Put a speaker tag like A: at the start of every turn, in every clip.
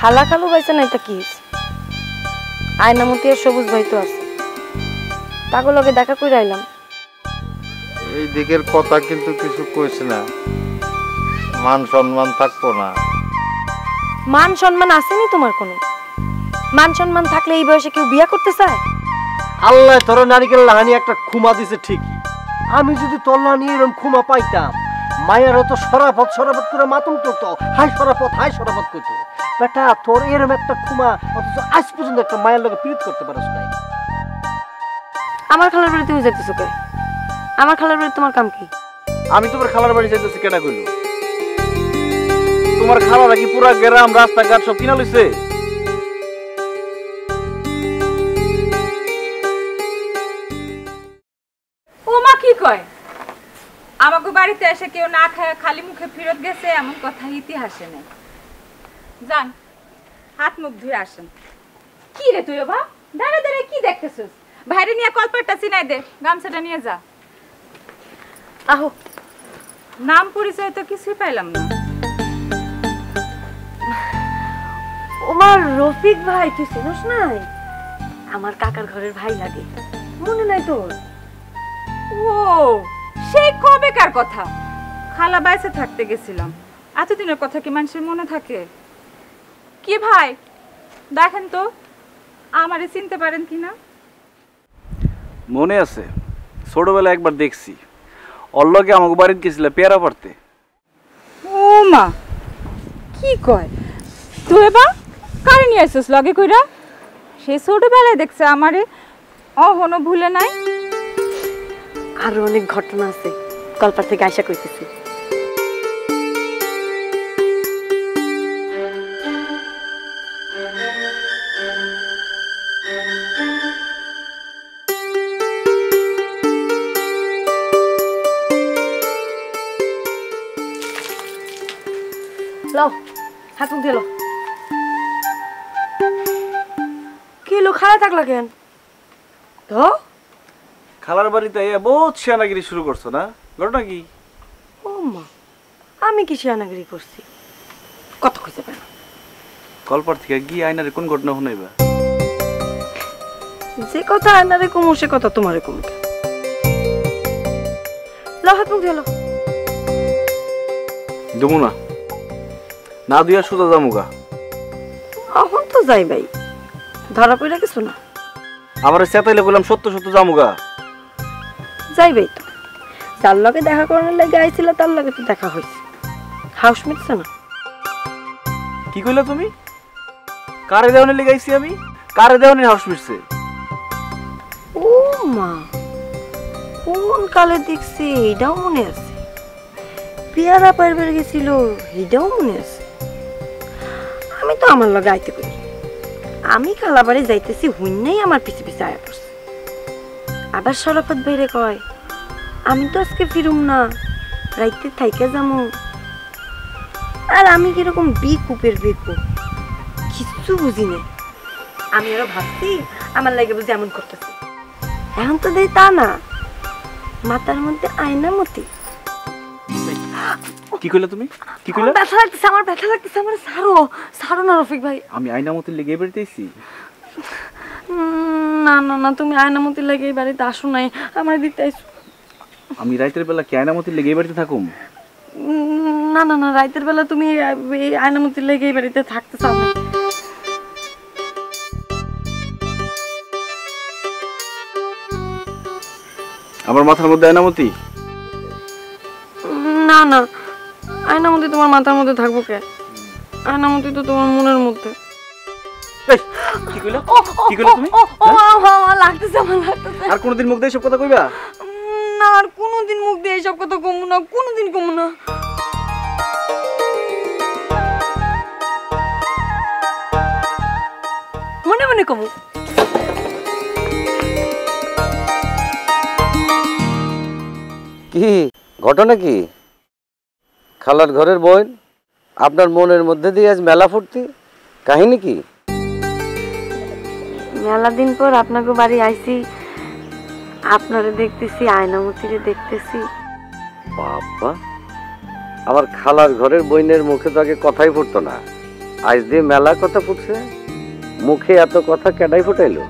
A: খালা খালু পাইছে না, এটা কি আয়নামতি আর সবুজ ভাই তো আছে, তাকে লগে দেখা করে আইলাম।
B: এই দিকের কথা কিন্তু কিছু কইছে না, মান সম্মান থাকবো না।
A: মান সম্মান আসেনি তোমার কোনো? মান সম্মান থাকলে এই বয়সে কেউ বিয়া করতে চায়?
C: আল্লাহ তোর নারিকেল লাহানি একটা খুমা দিছে ঠিকই, আমি যদি তোর লাহানি এরকম খুমা পাইতাম, মায়ের তো সরাফত সরাফত করে মাতুম তো হাই সরাফত করতো। বেটা তোর এরকম একটা খুমা অথচ আজ পর্যন্ত একটা মায়ের লোকে পীড়িত করতে পারস নাই।
A: আমার খালার বাড়ি তুমি যাইতেছো কে? আমার খালার বাড়ি তোমার কাম কি?
D: আমি তোমার খালার বাড়ি যাইতেছি কেনা কইলো? তোমার খালারা কি পুরা গ্রাম রাস্তাঘাট সব কিনা লইছে?
E: ও মা কি কয়? আমাকে বাড়িতে এসে কেউ না খায় খালি মুখে ফিরত গেছে এমন কথা ইতিহাসে নেই। যান হাত মুখ ধুয়ে আসেন। কি রে তুই বাবা দাঁড়া দাঁড়া কি দেখতেছিস? বাইরে নিয়ে কলপাটটা চিনাই দে, গামছাটা নিয়ে যা।
A: আহো।
E: নাম পরিচয় তো কিছুই পাইলাম না।
A: ওমার রফিক ভাই, তুই চিনিস নাই? আমার কাকার ঘরের ভাই লাগে, মনে নাই তোর?
E: ও সেই কবেকার কথা, খালা বাইসে থাকতে গেছিলাম। এতদিনের কথা কি মানুষের মনে থাকে? কি ভাই দেখেন তো আমারে চিনতে পারেন কিনা?
D: মনে আছে, ছোটবেলায় একবার দেখছি, অল্লগে আমাকে বাড়িতে গেছিল পেয়ারা পারতে।
E: ও মা কি কয়? তুই বা কারে নিয়ে আসছিস লগে কইরা? সে ছোটবেলায় দেখছে আমারে, অহনো ভুলে নাই।
A: আরো অনেক ঘটনা আছে, কলপার থেকে আশা করতেছি। লও হাত মুখ দিলো। কি লো খাড়া থাকলা কেন? তো
D: খালার বাড়িতে বহুত শিয়ানাগিরি শুরু করছো না, ঘটনা কি?
A: ও মা, আমি কি শিয়ানাগিরি করছি? কত খুঁজে পাই না।
D: কলপার থেকে গিয়ে আয়নারে কোন ঘটনা শুনাইবা?
A: যে কথা আয়নারে কমু সে কথা তোমারে কমু। লও হাত মুখ দিলো।
D: দেবো না, না দুইয়া সুদা জামুগা।
A: এখন তো যাই ভাই, ধরা পড়ে কিছু না।
D: আমার চেতাইলে বললাম সত্য সত্য জামুগা।
A: যাই ভাই, তো যার লগে দেখা করার লাগে আইছিল তার লগে তো দেখা হয়েছে, হাউস মিটছে না।
D: কি কইলা তুমি? কারে দেওয়ানে লেগাইছি আমি? কারে দেওয়ানে হাউস মিটছে?
A: ও মা, কোন কালে দেখছি এটাও মনে আছে। পেয়ারা পারবার গেছিল এটাও মনে আছে। আমি তো আমার লগে আইতে করি, আমি খালাবাড়ি যাইতেছি হুইন্নাই আমার পিছে পিছে আয়া পড়ছে। আবার শরাফত বাইরে কয় আমি তো আজকে ফিরুম না, রাইতে থাইকে যামু। আর আমি কিরকম বিকুপের বিকু, কিছু বুঝি না। আমি আরো ভাবছি আমার লাগে বুঝি এমন করতেছে। এখন তো দেই তা না, মাথার মধ্যে আয়না মতি।
D: কি কইলা তুমি? কি কইলা?
A: ব্যথা লাগতেছে, আমার ব্যথা লাগতেছে, আমার ছাড়ো ছাড়ো না রফিক ভাই।
D: আমি আয়নামতির লেগে বেরতেছি?
A: না না না, তুমি আয়নামতির লাগে এই বাড়িতে আসো নাই, আমার দিতে আইসো।
D: আমি রাতের বেলা কি আয়নামতির লেগে বাড়িতে থাকুম?
A: না না না, রাতের বেলা তুমি এই আয়নামতির লাগে এই বাড়িতে থাকতে চাও না।
D: আমার মাথার মধ্যে আয়নামতি?
A: না না, আয়নামতি তোমার মাথার মধ্যে থাকবো কে? আয়নামতি তো তোমার মনের মধ্যে।
D: কি কইলা? কি কইলা তুমি?
A: লাগতেছে, আমার লাগতেছে।
D: আর কোনদিন মুখ দিয়ে সব কথা কইবা
A: না? আর কোনদিন মুখ দিয়ে এইসব কথা কমু না, কোনদিন কমু না। মনে মনে কমু।
C: কি ঘটনা কি? খালার ঘরের বোন আপনার মনের মধ্যে দিয়ে আজ মেলা ফুর্তি, কাহিনী কি?
A: মেলা দিন পর আপনাকে বাড়ি আইছি, আপনারে দেখতেছি, আয়নামতিরে দেখতেছি।
C: বাবা, আমার খালার ঘরের বইনের মুখে তো আগে কথাই ফুটতো না,
F: আজ দিয়ে মেলা কথা ফুটছে, মুখে এত কথা কেডাই ফুটাইলো?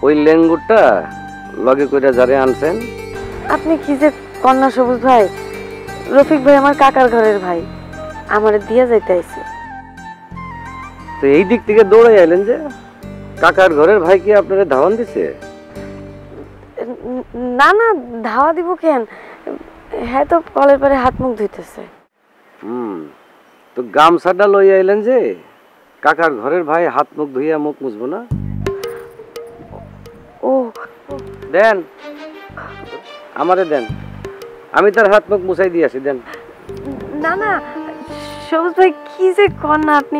F: ওই লেঙ্গুরটা লগে কইরা যারে আনছেন।
A: আপনি কি যে কন্যা সবুজ ভাই, রফিক ভাই আমার কাকার ঘরের ভাই, আমারে দিয়া যাইতে আইছে।
F: তো এই দিক থেকে দৌড়াই আইলেন যে? কাকার ঘরের ভাই কি আপনারা ধাওয়ান দিছে?
A: না না, ধাওয়া দিব কেন, হ্যাঁ তো কলের পারে হাত মুখ ধুইতেছে।
F: তো গামছাটা লই আইলেন যে? কাকার ঘরের ভাই হাত মুখ ধুইয়া মুখ মুছবো না?
A: ও
F: দেন, আমারে দেন, আমি তার হাত মুখ মুছাই দিয়ে আসি। দেন।
A: না না সবুজ ভাই, কি যে কন্যা আপনি,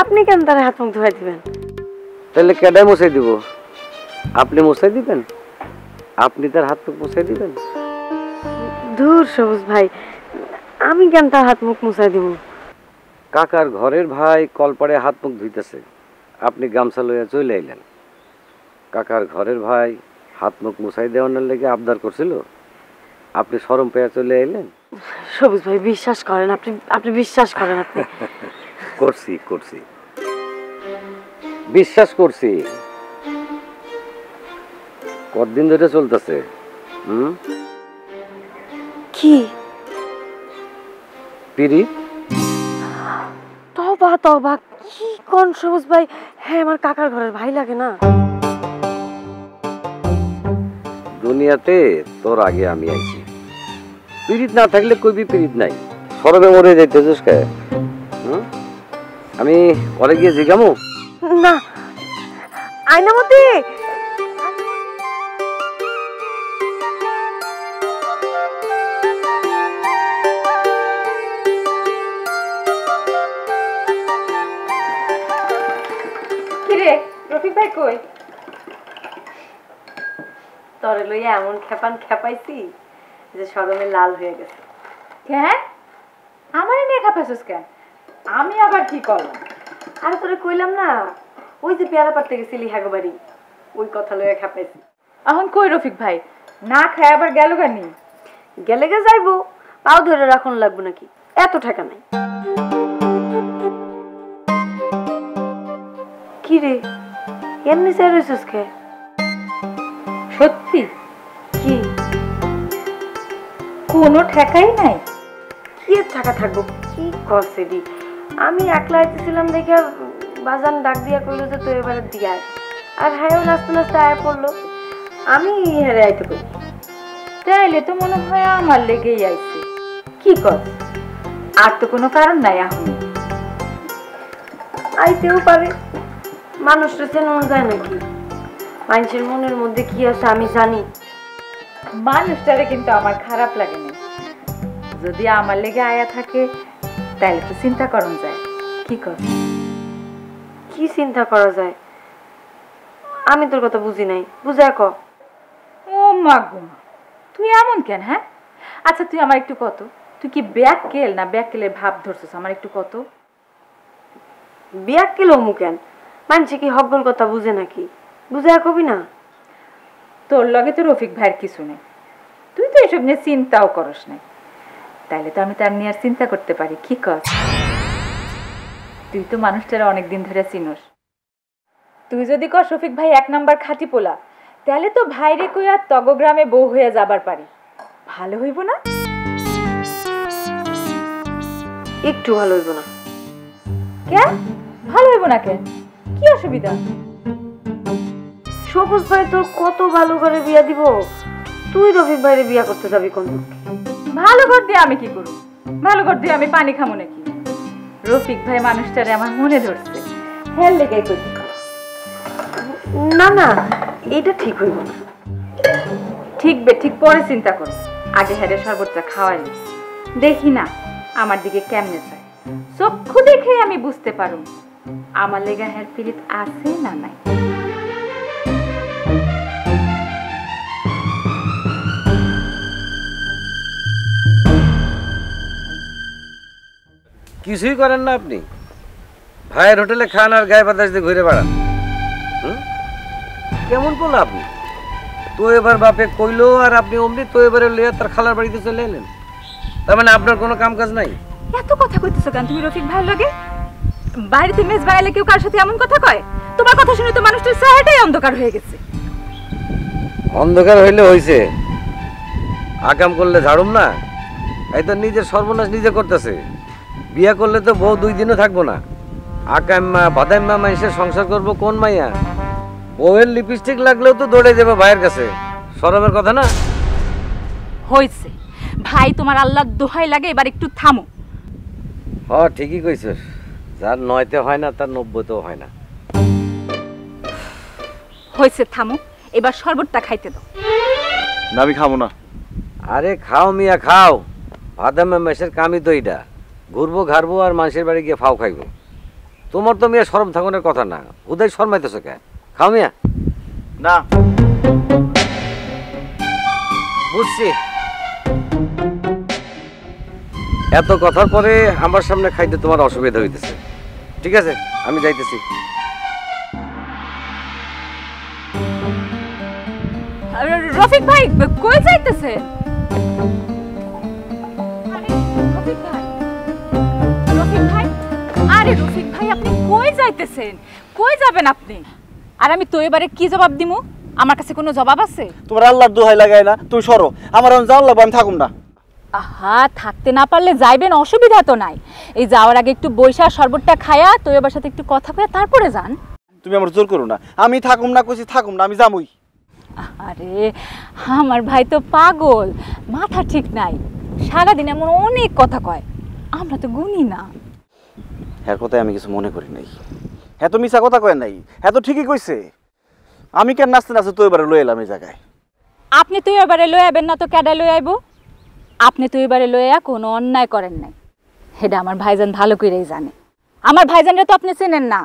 A: আপনি কেন তার হাত মুখ ধুয়াই দিবেন?
F: তাহলে কেডাই মুছাই দিব? আপনি মুছাই দিবেন? আপনি তার হাত মুখ মুছাই দিবেন?
A: দূর সবুজ ভাই, আমি কেন তার হাত মুখ মুছাই দিব?
F: কাকার ঘরের ভাই কলপাড়ে হাত মুখ ধুইতেছে, আপনি গামছা লইয়া চলে আইলেন। কাকার ঘরের ভাই হাত মুখ মুছাই দেওয়ানোর লেগে আবদার করছিল, আপনি শরম পেয়ে চলে আইলেন।
A: সবুজ ভাই বিশ্বাস করেন, আপনি বিশ্বাস করেন। আপনি
F: করছি বিশ্বাস করছি। কতদিন ধরে চলতেছে?
A: কি
F: পিরি?
A: তবা তবা, কি কোন সবুজ ভাই, হ্যাঁ আমার কাকার ঘরের ভাই লাগে না?
F: দুনিয়াতে তোর আগে আমি আইছি, পিরিত না থাকলে কইবি পিরিত নাই, সরবে মরে যাইতেছিস কে? আমি পরে গিয়ে জিগামু?
A: না আয়নামতি,
E: কিরে রফিক ভাই কই?
A: তরে লইয়া এমন খেপান খেপাইছি যে শরমে লাল হয়ে গেছে।
E: হ্যাঁ, আমারে নিয়ে খাপাইছিস কেন? আমি আবার কি করলাম?
A: আরে তোরে কইলাম না, ওই যে পেয়ারা পাড়তে গেছিলি হ্যাগো বাড়ি, ওই কথা লইয়া খেপাইছি।
E: এখন কই রফিক ভাই? না খায় আবার গেল গানি?
A: গেলে গে যাইবো, পাও ধরে রাখুন লাগবো নাকি? এত টাকা নাই। কি রে এমনি চাই রইছিস কে?
E: সত্যি
A: কি
E: কোনো ঠেকাই নাই?
A: কি এর টাকা থাকবো? কি করছে দি? আমি একলা আইতেছিলাম দেখে বাজান ডাক দিয়া কইলো যে তুই এবারে দিয়া, আর হ্যাঁ নাচতে নাচতে আয় পড়লো, আমি হেরে আইতে করি।
E: তাইলে তো মনে হয় আমার লেগেই আইছে। কি কর, আর তো কোনো কারণ নাই এখন।
A: আইতেও পারে, মানুষটা চেনানো যায় নাকি? মানুষের মনের মধ্যে কি আছে আমি জানি।
E: মানুষটারে কিন্তু আমার খারাপ লাগে না, যদি আমার লেগে আয়া থাকে তাইলে তো চিন্তা করন যায়। কি কর?
A: কি চিন্তা করা যায়? আমি তোর কথা বুঝি নাই, বুঝায় ক।
E: ও মা গো, তুই এমন কেন? হ্যাঁ আচ্ছা তুই আমার একটু কত, তুই কি ব্যাককেল না ব্যাককেলের ভাব ধরছিস? আমার একটু কত।
A: বিয়া কিলো মুকেন, মানুষে কি হকগল কথা বুঝে নাকি? বুঝায় কবি না?
E: তোর লগে তো রফিক ভাইয়ের কিছু নেই, তুই তো এসব নিয়ে চিন্তাও করস না, তাইলে তো আমি তার নিয়ে আর চিন্তা করতে পারি। কি কর? তুই তো মানুষটারা অনেকদিন ধরে চিনস, তুই যদি কর রফিক ভাই এক নাম্বার খাঁটি পোলা, তাহলে তো ভাইরে কইয়া তগগ্রামে বউ হয়ে যাবার পারি, ভালো হইব না?
A: একটু ভালো হইব না।
E: কেন ভালো হইব না? কেন, কি অসুবিধা?
A: সবুজ ভাই তোর কত ভালো করে বিয়া দিব, তুই রফিক ভাইরে বিয়া করতে যাবি কোন?
E: ভালো ঘর দিয়ে আমি কি করব? ভালো ঘর দিয়ে আমি পানি খামো নাকি? রফিক ভাই মানুষটারে আমার মনে ধরছে, হেল লেগাই করি।
A: না না, এটা ঠিক হইব না।
E: ঠিক ঠিক পরে চিন্তা করো, আগে হেরে শরবতটা খাওয়াই দেখি না আমার দিকে কেমনে চায়, চক্ষু দেখে আমি বুঝতে পারো আমার লেগা হের পিরিত আছে না নাই।
F: কিছুই করেন না আপনি, ভাইয়ের হোটেলে খান আর গায়ে বাতাস দিয়ে ঘুরে বেড়ান। কেমন করলো আপনি? তো এবার বাপে কইলো আর আপনি অমনি তো এবারে লইয়া তার খালার বাড়িতে চলে এলেন, তার মানে আপনার কোনো কাম কাজ নাই?
E: এত কথা কইতেছো কেন তুমি রফিক ভাইয়ের লগে? বাড়িতে মেজ বাইলে কেউ কার সাথে এমন কথা কয়? তোমার কথা শুনে তো মানুষটার চেহারাটাই অন্ধকার হয়ে গেছে।
F: অন্ধকার হইলে হইছে, আকাম করলে ঝাড়ুম না। এই তো নিজের সর্বনাশ নিজে করতেছে। বিয়া করলে তো বউ 2 দিনও থাকবো না। আকাম্মা বাদাম্মা মানুষের সংসার করবো কোন মাইয়া? বউয়ের লিপস্টিক লাগলেও তো দৌড়ে যাবে ভাইয়ের কাছে। শরমের কথা না?
E: হইছে ভাই, তোমার আল্লাহর দোহাই লাগে, এবার একটু থামো।
F: ঠিকই কইছিস, যার 9তে হয় না তার 90তেও হয় না।
E: হইছে, থামো, এবার শরবতটা খাইতে দাও।
D: না আমি খাবো না।
F: আরে খাও মিয়া খাও, বাদাম্মা মেসের কামই তো এইটা। ঘুরবো ঘাড়বো আর মানুষের বাড়ি গিয়ে ফাও খাইবো। তোমার তো মিয়া শরম থাকানোর কথা না, উদয় শর্মাইতেছো কে? খাও মিয়া।
D: না
F: বুঝছি, এত কথার পরে আমার সামনে খাইতে তোমার অসুবিধা হইতেছে। ঠিক আছে, আমি যাইতেছি।
E: রফিক ভাই কই যাইতেছে? রফিক ভাই, রফিক ভাই, আরে রফিক ভাই আপনি কই যাইতেছেন? কই যাবেন আপনি? আর আমি তো এবারে কি জবাব দিমু? আমার কাছে কোনো জবাব আছে?
D: তোমার আল্লাহর দোহাই লাগাই না, তুমি সরো। আমার যাওয়ার লাগবে, আমি থাকুম না।
E: আহা, থাকতে না পারলে যাইবেন, অসুবিধা তো নাই। এই যাওয়ার আগে একটু বৈশা শরবতটা খায়া তো এবার সাথে একটু কথা কয়া তারপরে যান।
D: তুমি আমার জোর করো না, আমি থাকুম না কইছি থাকুম না, আমি যামুই।
E: আরে আমার ভাই তো পাগল, মাথা ঠিক নাই, সারাদিন এমন অনেক কথা কয়, আমরা তো গুনি না।
D: হ্যাঁ কথায় আমি কিছু মনে করি নাই। হ্যাঁ তো মিছা কথা কয় নাই, হ্যাঁ তো ঠিকই কইছে। আমি কেন নাচতে নাচতে তো এবারে লয়ে এলাম এই জায়গায়।
E: আপনি তো এবারে লয়ে আইবেন না তো কেডা লয়ে আইব? আপনি তো এবারে লয়ে কোনো অন্যায় করেন নাই, এটা আমার ভাইজান ভালো করেই জানে। আমার ভাইজানরা তো আপনি চেনেন না,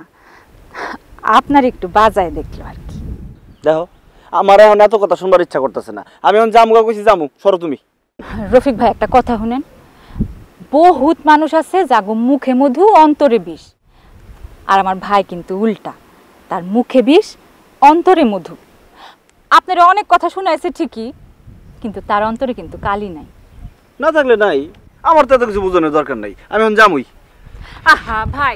E: আপনার একটু বাজায় দেখলো আর কি।
D: দেখো আমার এখন এত কথা শুনবার ইচ্ছা করতেছে না, আমি এখন জামু কইছি জামু, সরো তুমি।
E: রফিক ভাই একটা কথা শুনেন, বহুত মানুষ আছে যাগো মুখে মধু অন্তরে বিষ, আর আমার ভাই কিন্তু উল্টা, তার মুখে বিষ অন্তরে মধু। আপনারা অনেক কথা শুনাইছে ঠিকই, কিন্তু তার অন্তরে কিন্তু কালি নাই।
D: না থাকলে নাই, আমার তো এত কিছু বোঝানোর দরকার নাই, আমি এখন জামুই।
E: আহা ভাই,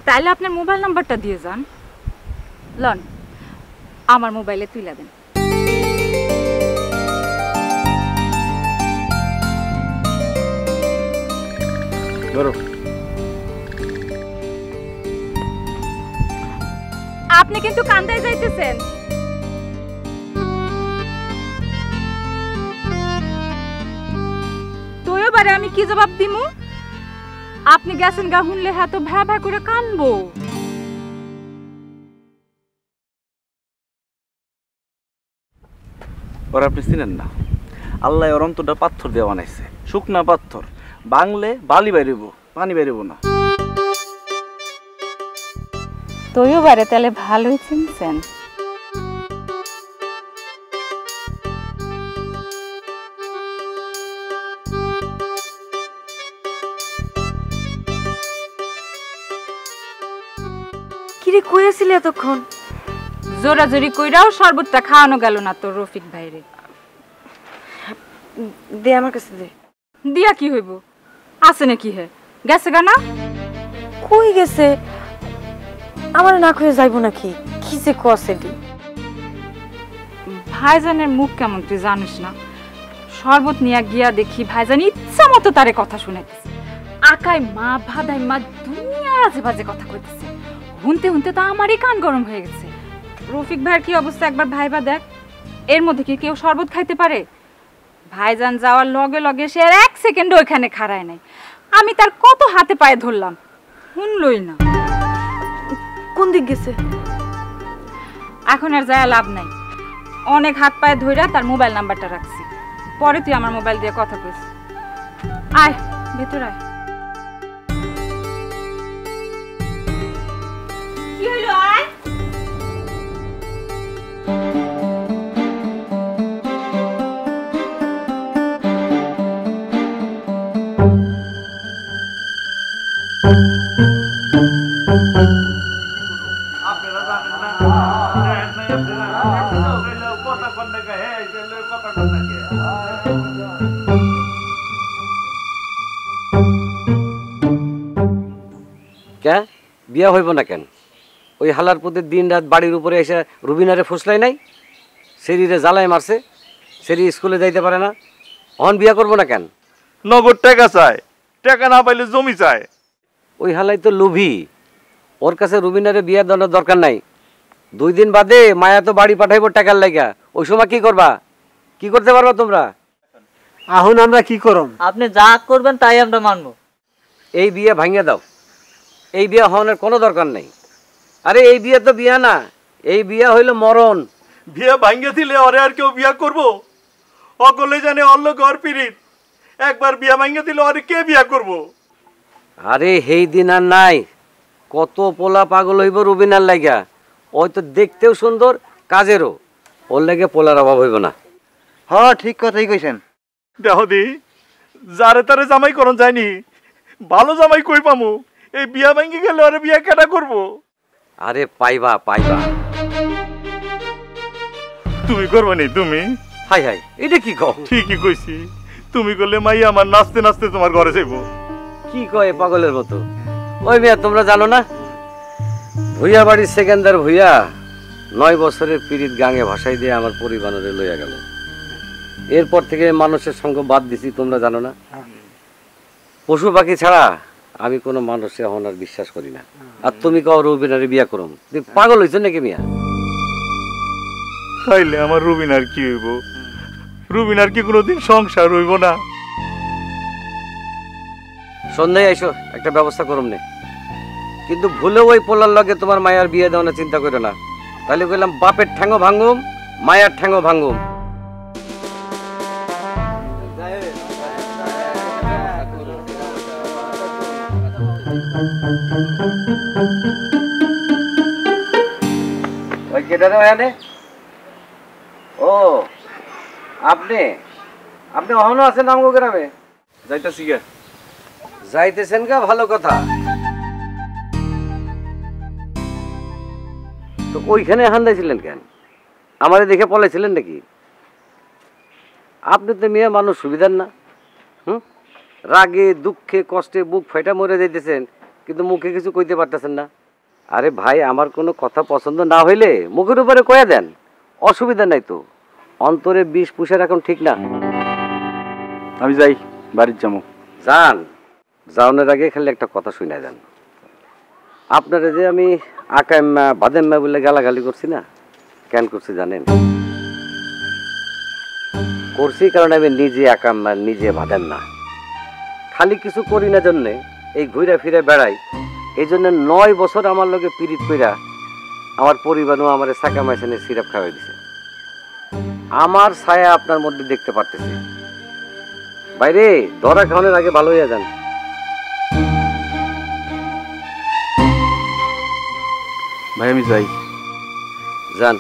E: তাইলে আপনার মোবাইল নাম্বারটা দিয়ে যান, লন আমার মোবাইলে তুইলা দেন।
D: ধরো।
E: আপনি কিন্তু কান্দায় যাইতেছেন। তো এবারে আমি কি জবাব দিমু? আপনি গেছেন গা শুনলে হ্যাঁ তো ভ্যা ভ্যা করে কানবো।
D: ওরা আপনি চিনেন না, আল্লাহ ওর অন্তরটা পাথর দিয়ে বানাইছে, শুকনা পাথর, বাংলে বালি বাইরেব, পানি বাইরেব না।
E: তোইও বারে তাহলে ভালোই চিনছেন।
A: কিরে কই আছিলি এতক্ষণ?
E: জোরাজোরি কইরাও শরবতটা খাওয়ানো গেল না তোর রফিক ভাইরে।
A: দে আমার কাছে দে।
E: দিয়া কি হইব? আছে নাকি হে? গেছে গা না?
A: কই গেছে? আমার না কইয়া যাইবো নাকি? কি যে কছে দি?
E: ভাইজানের মুখ কেমন তুই জানিস না? শরবত নিয়ে গিয়া দেখি ভাইজান ইচ্ছা মতো তারে কথা শুনাইতেছে, আকাই মা ভাদাই মা দুনিয়া আজে বাজে কথা কইতেছে। শুনতে শুনতে তো আমারই কান গরম হয়ে গেছে। রফিক ভাইয়ের কি অবস্থা একবার ভাইবা দেখ। এর মধ্যে কি কেউ শরবত খাইতে পারে? ভাইজান যাওয়ার লগে লগে সে আর 1 সেকেন্ড ওইখানে খাড়ায় নাই। আমি তার কত হাতে পায়ে ধরলাম, শুনলই না।
A: কোন দিক গেছে?
E: এখন আর যায় লাভ নাই, অনেক হাত পায়ে ধইরা তার মোবাইল নাম্বারটা রাখছি, পরে তুই আমার মোবাইল দিয়ে কথা কইস। আয় ভেতর আয়। কি হইলো? আয়।
B: কথা
F: কে বিয়া হইব না কেন? ওই হালার প্রতি দিন রাত বাড়ির উপরে এসে রুবিনারে ফুসলাই নাই, সেরিরে জ্বালায় মারছে, সেরি স্কুলে যাইতে পারে না, অহন বিয়া করবো না কেন?
G: নগদ টাকা চায়, টাকা না পাইলে জমি চায়।
F: ওই হালাই তো লোভী, ওর কাছে রুবিনারে বিয়া দেওয়ার দরকার নাই। 2 দিন বাদে মায়া তো বাড়ি পাঠাইবো টাকার লাইগা, ওই সময় কি করবা? কি করতে পারবা তোমরা?
C: এখন আমরা কি করম?
H: আপনি যা করবেন তাই আমরা মানবো।
F: এই বিয়ে ভাঙিয়ে দাও, এই বিয়ে হওয়ার কোনো দরকার নেই। আরে এই বিয়ে তো বিয়া না, এই বিয়া হইল মরণ।
G: বিয়া ভাঙ্গে দিলে ওরে আর কেউ বিয়া করবো? অকলে জানে অল্ল ঘর পিরিত, একবার বিয়া ভাঙ্গে দিলে ওরে কে বিয়া করবো?
F: আরে সেই দিন আর নাই, কত পোলা পাগল হইব রুবিনার লাগা। ওই তো দেখতেও সুন্দর, কাজেরও, ওর লাগে পোলার অভাব হইব না।
D: হ্যাঁ ঠিক কথাই কইছেন।
G: দেহদি যারে তারে জামাই করন যায়নি, ভালো জামাই কই পামু? এই বিয়া ভাঙ্গে গেলে ওরে বিয়া কেটা করবো?
F: আরে পাইবা পাইবা।
G: তুমি করবে নি? তুমি
F: হাই হাই, এটা কি কও?
G: ঠিকই কইছি, তুমি করলে মাই আমার নাচতে নাচতে তোমার ঘরে যাইবো।
F: কি কয় পাগলের মতো? ওই মেয়া তোমরা জানো না, ভুইয়া বাড়ির সেকেন্দার ভুইয়া 9 বছরের পীড়িত গাঙে ভাসাই দিয়ে আমার পরিবারে লইয়া গেল। এরপর থেকে মানুষের সঙ্গ বাদ দিছি, তোমরা জানো না? পশু পাখি ছাড়া আমি কোনো মানুষে এখন আর বিশ্বাস করি না। আর তুমি কও রুবিনারে বিয়া করুম, তুমি পাগল হইছো নাকি মিয়া?
G: তাইলে আমার রুবিনার কি হইব? রুবিনার কি কোনোদিন সংসার হইব না?
F: সন্ধ্যায় আইসো, একটা ব্যবস্থা করুম নে। কিন্তু ভুলেও ওই পোলার লগে তোমার মায়ার বিয়ে দেওয়া চিন্তা করো না, তাহলে কইলাম বাপের ঠ্যাঙ্গো ভাঙ্গুম, মায়ার ঠ্যাঙ্গো ভাঙ্গুম। ওই কেটারে ওখানে? ও আপনি আপনি অহনো আছেন আমগো গ্রামে?
G: যাইতাছি গে।
F: যাইতেছেন গা, ভালো কথা। তো ওইখানে হান্দাইছিলেন কেন? আমারে দেখে পলাইছিলেন নাকি? আপনি তো মেয়ে মানুষ, সুবিধার না। রাগে দুঃখে কষ্টে বুক ফাইটা মরে যাইতেছেন, কিন্তু মুখে কিছু কইতে পারতেছেন না। আরে ভাই, আমার কোনো কথা পছন্দ না হইলে মুখের উপরে কয়ে দেন, অসুবিধা নাই তো। অন্তরে বিষ পুষে রাখুন, ঠিক না?
D: আমি যাই, বাড়ির যাবো।
F: যান, যাওয়ানোর আগে খালি একটা কথা শুনে যান। আপনারা যে আমি আকাইম্মা বাদেম্মা বলে গালাগালি করছি না, কেন করছি জানেন? করছি কারণ আমি নিজে আকাম্মা, নিজে বাদেম্মা। খালি কিছু করি না জন্যে এই ঘুরে ফিরে বেড়াই, এই জন্য 9 বছর আমার লগে পীড়িত কইরা আমার পরিবারও আমার সাকা মাইসানের সিরাপ খাওয়াই দিছে। আমার ছায়া আপনার মধ্যে দেখতে পারতেছি। বাইরে ধরা খাওয়ানোর আগে ভালো হইয়া যান।
D: ভাই আমি যাই।
F: যান।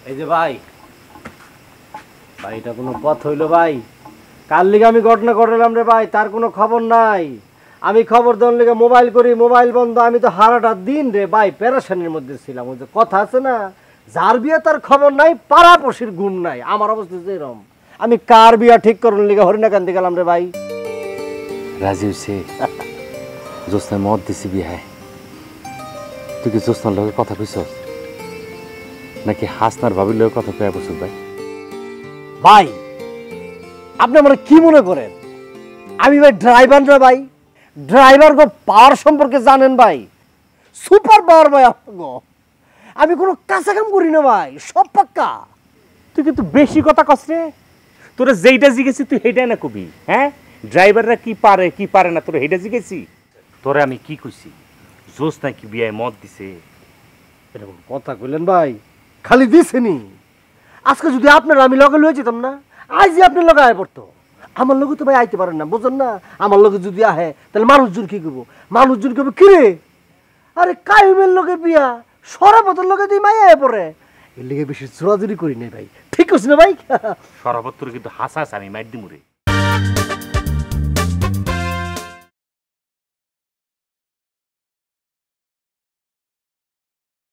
C: এই যে ভাই, ভাই এটা কোনো পথ হইলো ভাই? কার লিগে আমি ঘটনা ঘটালাম রে ভাই, তার কোনো খবর নাই। আমি খবর দেওয়ার লিগে মোবাইল করি, মোবাইল বন্ধ। আমি তো হারাটা দিন রে ভাই প্যারাশানির মধ্যে ছিলাম। ওই যে কথা আছে না, যার বিয়ে তার খবর নাই, পাড়াপড়শির গুণ নাই। আমার অবস্থা যেরকম, আমি কার বিয়া ঠিক করার লিগে হরিণাকান্দি গেলাম রে ভাই।
F: রাজীব সে জোৎস্নার মত দিছি বিহায়। তুই কি জোৎস্নার লগে কথা কইছ নাকি হাসনার ভাবির লগে কথা কয়ে বসুন? ভাই
C: ভাই আপনি আমার কি মনে করেন আমি ভাই ড্রাইভার না ভাই? ড্রাইভার গো পাওয়ার সম্পর্কে জানেন ভাই? সুপার পাওয়ার ভাই গো। আমি কোনো কাঁচা কাম করি না ভাই, সব পাক্কা।
I: তুই কিন্তু বেশি কথা কস রে। তোরা যেইটা জিগেছি তুই সেইটাই না কবি। হ্যাঁ, ড্রাইভাররা কি পারে কি পারে না তোরা সেইটা জিগেছি? তোরা আমি কি কইছি? জোস নাকি বিয়ায় মদ দিছে?
C: এরকম কথা কইলেন ভাই, খালি দিছেনি। আজকে যদি আপনার আমি লগে লয়ে যেতাম না, আজ আপনার লগে আয় পড়তো। আমার লগে তো ভাই আইতে পারেন না, বুঝেন না? আমার লগে যদি আহে তাহলে মানুষজন কি করবো? মানুষজন করবো কি রে, আরে কাইমের লগে বিয়া, সরাপতের লগে তুই মাই আয় পড়ে। এর লিগে বেশি জোরাজুরি করি নাই ভাই, ঠিক আছে না ভাই?
I: সরাবত তোর কিন্তু হাসাস আমি মাইর দিমুরে।